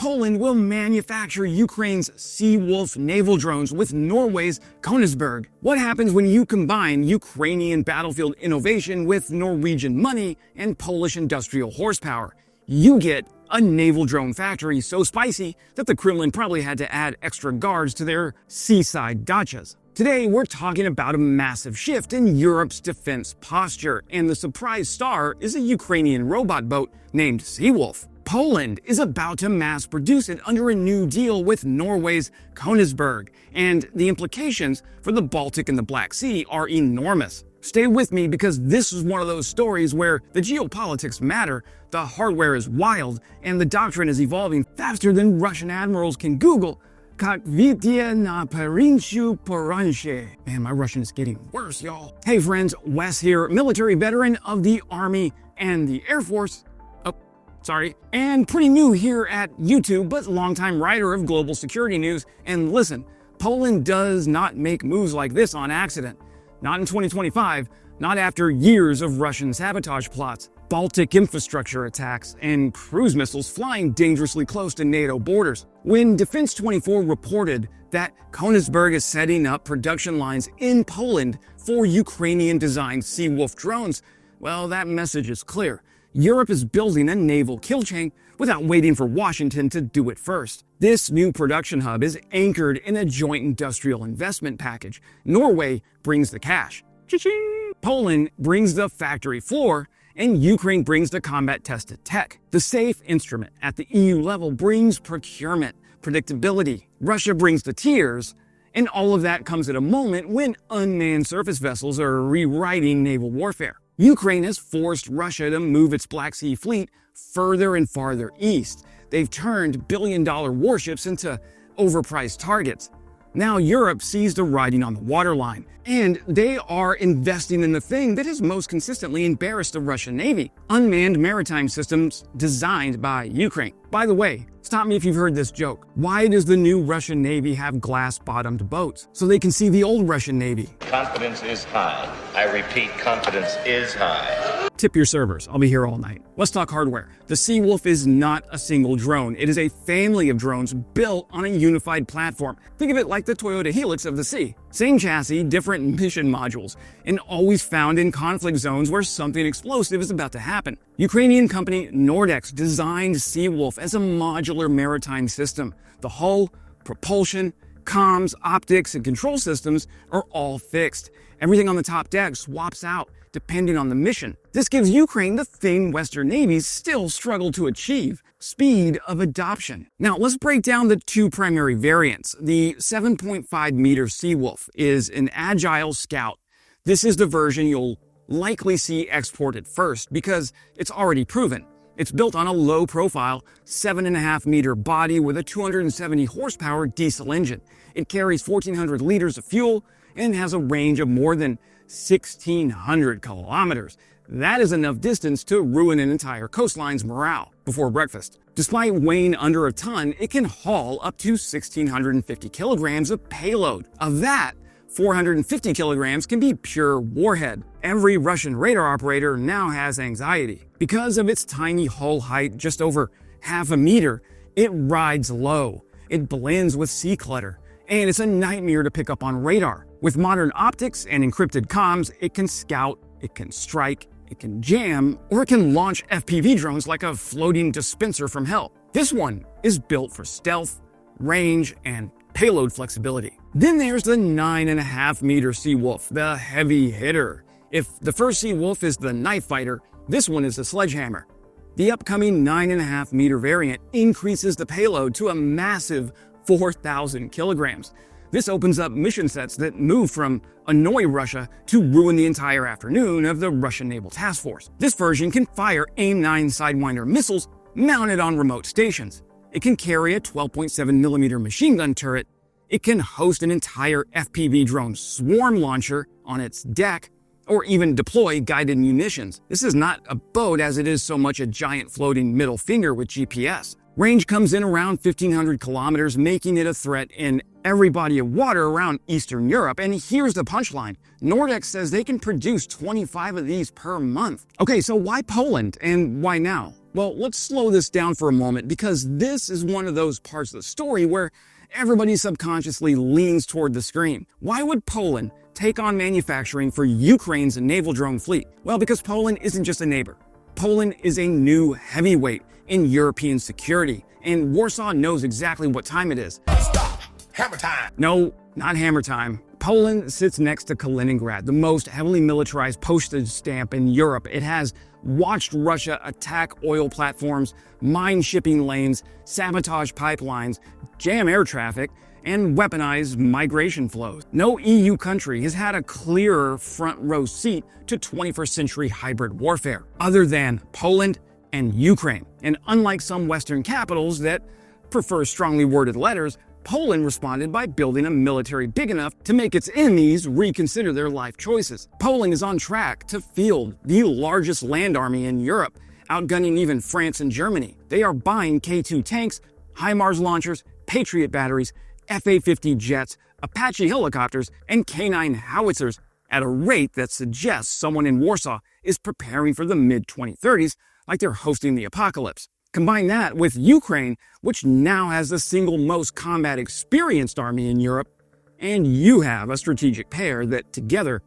Poland will manufacture Ukraine's Seawolf naval drones with Norway's Kongsberg. What happens when you combine Ukrainian battlefield innovation with Norwegian money and Polish industrial horsepower? You get a naval drone factory so spicy that the Kremlin probably had to add extra guards to their seaside dachas. Today, we're talking about a massive shift in Europe's defense posture, and the surprise star is a Ukrainian robot boat named Seawolf. Poland is about to mass produce it under a new deal with Norway's Kongsberg, and the implications for the Baltic and the Black Sea are enormous. Stay with me because this is one of those stories where the geopolitics matter, the hardware is wild, and the doctrine is evolving faster than Russian admirals can Google. Как видите на Паринчу Поранche. Man, my Russian is getting worse, y'all. Hey friends, Wes here, military veteran of the Army and the Air Force. And pretty new here at YouTube, but longtime writer of global security news. And listen, Poland does not make moves like this on accident. Not in 2025, not after years of Russian sabotage plots, Baltic infrastructure attacks, and cruise missiles flying dangerously close to NATO borders. When Defense 24 reported that Kongsberg is setting up production lines in Poland for Ukrainian-designed Seawolf drones, well, that message is clear. Europe is building a naval kill chain without waiting for Washington to do it first. This new production hub is anchored in a joint industrial investment package. Norway brings the cash. Cha-ching! Poland brings the factory floor, and Ukraine brings the combat-tested tech. The safe instrument at the EU level brings procurement, predictability. Russia brings the tiers, and all of that comes at a moment when unmanned surface vessels are rewriting naval warfare. Ukraine has forced Russia to move its Black Sea fleet further and farther east. They've turned billion-dollar warships into overpriced targets. Now Europe sees the writing on the waterline, and they are investing in the thing that has most consistently embarrassed the Russian Navy: unmanned maritime systems designed by Ukraine. By the way, stop me if you've heard this joke. Why does the new Russian Navy have glass-bottomed boats? So they can see the old Russian Navy. Confidence is high. I repeat, confidence is high. Tip your servers. I'll be here all night. Let's talk hardware. The Seawolf is not a single drone. It is a family of drones built on a unified platform. Think of it like the Toyota Helix of the sea. Same chassis, different mission modules, and always found in conflict zones where something explosive is about to happen. Ukrainian company Nordex designed Seawolf as a modular maritime system. The hull, propulsion, comms, optics, and control systems are all fixed. Everything on the top deck swaps out depending on the mission. This gives Ukraine the thing Western navies still struggle to achieve: speed of adoption. Now let's break down the two primary variants. The 7.5 meter Seawolf is an agile scout. This is the version you'll likely see exported first because it's already proven. It's built on a low-profile 7.5 meter body with a 270 horsepower diesel engine. It carries 1,400 liters of fuel and has a range of more than 1,600 kilometers. That is enough distance to ruin an entire coastline's morale before breakfast. Despite weighing under a ton, it can haul up to 1,650 kilograms of payload. Of that, 450 kilograms can be pure warhead. Every Russian radar operator now has anxiety. Because of its tiny hull height, just over half a meter, it rides low. It blends with sea clutter, and it's a nightmare to pick up on radar. With modern optics and encrypted comms, it can scout, it can strike, it can jam, or it can launch FPV drones like a floating dispenser from hell. This one is built for stealth, range, and payload flexibility. Then there's the 9.5 meter Seawolf, the heavy hitter. If the first Seawolf is the knife fighter, this one is the sledgehammer. The upcoming 9.5 meter variant increases the payload to a massive 4,000 kilograms. This opens up mission sets that move from annoy Russia to ruin the entire afternoon of the Russian Naval Task Force. This version can fire AIM-9 Sidewinder missiles mounted on remote stations. It can carry a 12.7mm machine gun turret. It can host an entire FPV drone swarm launcher on its deck, or even deploy guided munitions. This is not a boat as it is so much a giant floating middle finger with GPS. Range comes in around 1,500 kilometers, making it a threat in every body of water around Eastern Europe. And here's the punchline. Nordex says they can produce 25 of these per month. Okay, so why Poland and why now? Well, let's slow this down for a moment because this is one of those parts of the story where everybody subconsciously leans toward the screen. Why would Poland take on manufacturing for Ukraine's naval drone fleet? Well, because Poland isn't just a neighbor. Poland is a new heavyweight in European security, and Warsaw knows exactly what time it is. Stop! Hammer time! No, not hammer time. Poland sits next to Kaliningrad, the most heavily militarized postage stamp in Europe. It has watched Russia attack oil platforms, mine shipping lanes, sabotage pipelines, jam air traffic, and weaponize migration flows. No EU country has had a clearer front row seat to 21st century hybrid warfare, other than Poland and Ukraine. And unlike some Western capitals that prefer strongly worded letters, Poland responded by building a military big enough to make its enemies reconsider their life choices. Poland is on track to field the largest land army in Europe, outgunning even France and Germany. They are buying K2 tanks, HIMARS launchers, Patriot batteries, FA-50 jets, Apache helicopters, and K9 howitzers at a rate that suggests someone in Warsaw is preparing for the mid-2030s like they're hosting the apocalypse. Combine that with Ukraine, which now has the single most combat experienced army in Europe, and you have a strategic pair that together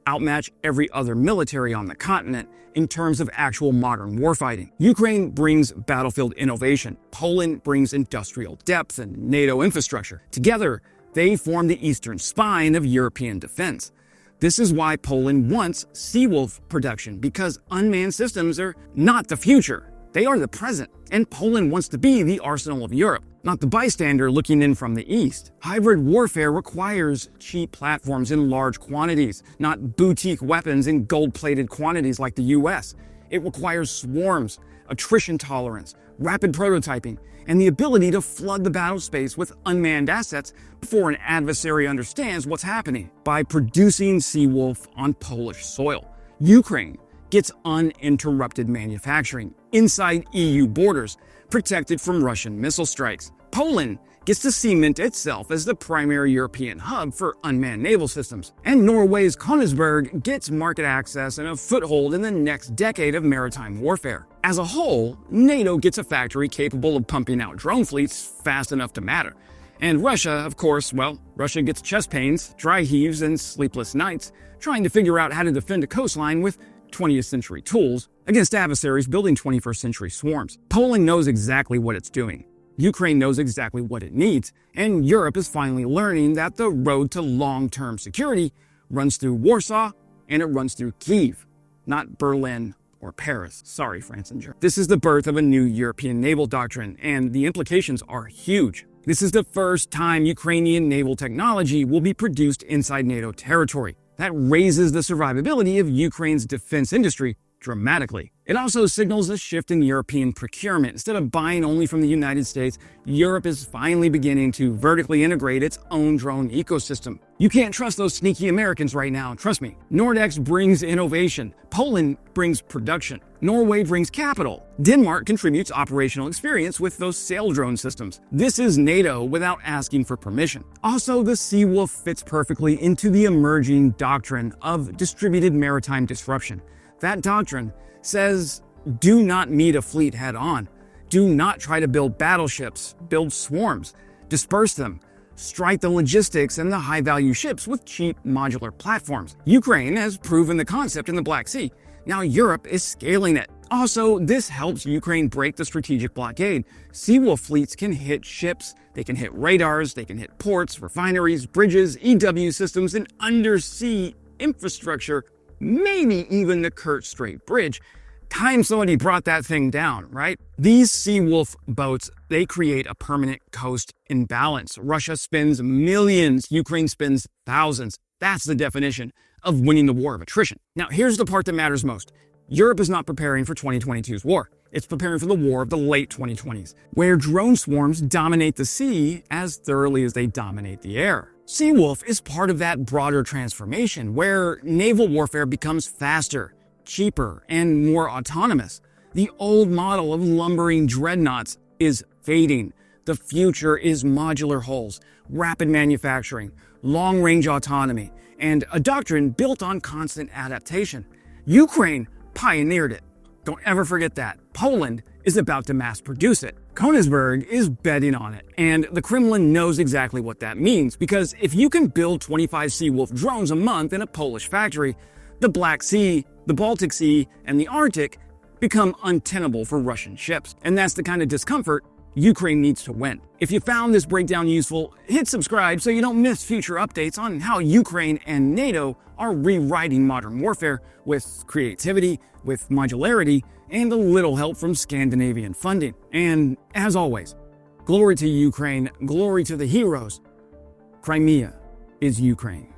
outmatch every other military on the continent in terms of actual modern warfighting. Ukraine brings battlefield innovation. Poland brings industrial depth and NATO infrastructure. Together, they form the eastern spine of European defense. This is why Poland wants Seawolf production, because unmanned systems are not the future. They are the present, and Poland wants to be the arsenal of Europe, not the bystander looking in from the east. Hybrid warfare requires cheap platforms in large quantities, not boutique weapons in gold-plated quantities like the US. It requires swarms, attrition tolerance, rapid prototyping, and the ability to flood the battle space with unmanned assets before an adversary understands what's happening. By producing Seawolf on Polish soil, Ukraine gets uninterrupted manufacturing inside EU borders, protected from Russian missile strikes. Poland gets to cement itself as the primary European hub for unmanned naval systems. And Norway's Kongsberg gets market access and a foothold in the next decade of maritime warfare. As a whole, NATO gets a factory capable of pumping out drone fleets fast enough to matter. And Russia, of course, well, Russia gets chest pains, dry heaves, and sleepless nights trying to figure out how to defend a coastline with 20th century tools against adversaries building 21st century swarms. Poland knows exactly what it's doing. Ukraine knows exactly what it needs. And Europe is finally learning that the road to long-term security runs through Warsaw and it runs through Kyiv, not Berlin or Paris. Sorry, France and Germany. This is the birth of a new European naval doctrine, and the implications are huge. This is the first time Ukrainian naval technology will be produced inside NATO territory. That raises the survivability of Ukraine's defense industry dramatically. It also signals a shift in European procurement. Instead of buying only from the United States, Europe is finally beginning to vertically integrate its own drone ecosystem. You can't trust those sneaky Americans right now, trust me. Nordex brings innovation. Poland brings production. Norway brings capital. Denmark contributes operational experience with those sail drone systems. This is NATO without asking for permission. Also, the Seawolf fits perfectly into the emerging doctrine of distributed maritime disruption. That doctrine says, do not meet a fleet head on. Do not try to build battleships, build swarms, disperse them, strike the logistics and the high-value ships with cheap modular platforms. Ukraine has proven the concept in the Black Sea. Now Europe is scaling it. Also, this helps Ukraine break the strategic blockade. Seawolf fleets can hit ships, they can hit radars, they can hit ports, refineries, bridges, EW systems, and undersea infrastructure, maybe even the Kerch Strait Bridge. Time somebody brought that thing down, right? These Seawolf boats, they create a permanent coast imbalance. Russia spends millions, Ukraine spends thousands. That's the definition of winning the war of attrition. Now, here's the part that matters most. Europe is not preparing for 2022's war. It's preparing for the war of the late 2020s, where drone swarms dominate the sea as thoroughly as they dominate the air. Seawolf is part of that broader transformation where naval warfare becomes faster, cheaper, and more autonomous. The old model of lumbering dreadnoughts is fading. The future is modular hulls, rapid manufacturing, long-range autonomy, and a doctrine built on constant adaptation. Ukraine pioneered it. Don't ever forget that. Poland is about to mass produce it. Kongsberg is betting on it. And the Kremlin knows exactly what that means, because if you can build 25 Seawolf drones a month in a Polish factory, the Black Sea, the Baltic Sea, and the Arctic become untenable for Russian ships. And that's the kind of discomfort Ukraine needs to win. If you found this breakdown useful, hit subscribe so you don't miss future updates on how Ukraine and NATO are rewriting modern warfare with creativity, with modularity, and a little help from Scandinavian funding. And as always, glory to Ukraine, glory to the heroes. Crimea is Ukraine.